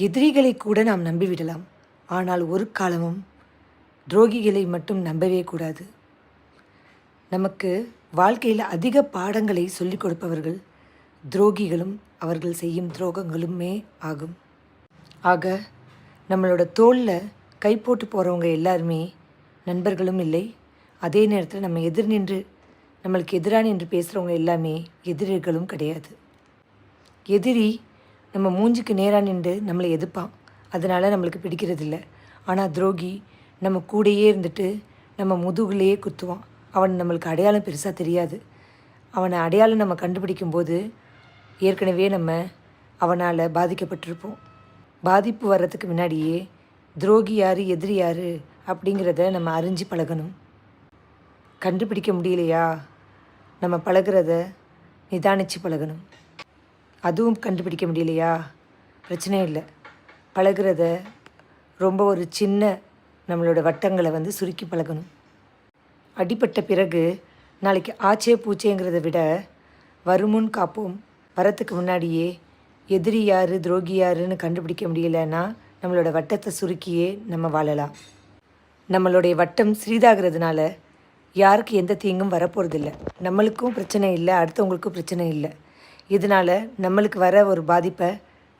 எதிரிகளை கூட நாம் நம்பிவிடலாம், ஆனால் ஒரு காலமும் துரோகிகளை மட்டும் நம்பவே கூடாது. நமக்கு வாழ்க்கையில் அதிக பாடங்களை சொல்லிக் கொடுப்பவர்கள் துரோகிகளும் அவர்கள் செய்யும் துரோகங்களுமே ஆகும். ஆக நம்மளோட தோளில் கை போட்டு போகிறவங்க எல்லாருமே நண்பர்களும் இல்லை, அதே நேரத்தில் நம்ம எதிர் நின்று நம்மளுக்கு எதிராக நின்று பேசுகிறவங்க எல்லாமே எதிரிகளும் கிடையாது. எதிரி நம்ம மூஞ்சிக்கு நேராக நின்று நம்மளை எதிர்ப்பான், அதனால் நம்மளுக்கு பிடிக்கிறதில்ல. ஆனால் துரோகி நம்ம கூடையே இருந்துட்டு நம்ம முதுகுலையே குத்துவான். அவன் நம்மளுக்கு அடையாளம் பெருசாக தெரியாது. அவனை அடையாளம் நம்ம கண்டுபிடிக்கும்போது ஏற்கனவே நம்ம அவனால் பாதிக்கப்பட்டிருப்போம். பாதிப்பு வர்றதுக்கு முன்னாடியே துரோகி யார் எதிரி யார் அப்படிங்கிறத நம்ம அறிஞ்சு பழகணும். கண்டுபிடிக்க முடியலையா, நம்ம பழகிறத நிதானித்து பழகணும். அதுவும் கண்டுபிடிக்க முடியலையா, பிரச்சனை இல்லை. பழகிறத ரொம்ப ஒரு சின்ன நம்மளோட வட்டங்களை சுருக்கி பழகணும். அடிபட்ட பிறகு நாளைக்கு ஆச்சே பூச்சேங்கிறத விட வருமுன் காப்போம். வரத்துக்கு முன்னாடியே எதிரி யார் துரோகி யாருன்னு கண்டுபிடிக்க முடியலைன்னா நம்மளோட வட்டத்தை சுருக்கியே நம்ம வாழலாம். நம்மளுடைய வட்டம் சிறிதாகிறதுனால யாருக்கு எந்த தீங்கும் வரப்போகிறதில்ல. நம்மளுக்கும் பிரச்சனை இல்லை, அடுத்தவங்களுக்கும் பிரச்சனை இல்லை. இதனால் நம்மளுக்கு வர ஒரு பாதிப்பை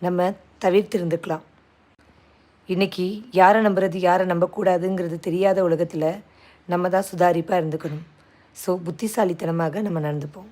நம்ம தவிர்த்திருந்துக்கலாம். இன்றைக்கி யாரை நம்புறது யாரை நம்பக்கூடாதுங்கிறது தெரியாத உலகத்தில் நம்ம தான் சுதாரிப்பாக இருந்துக்கணும். ஸோ புத்திசாலித்தனமாக நம்ம நடந்துப்போம்.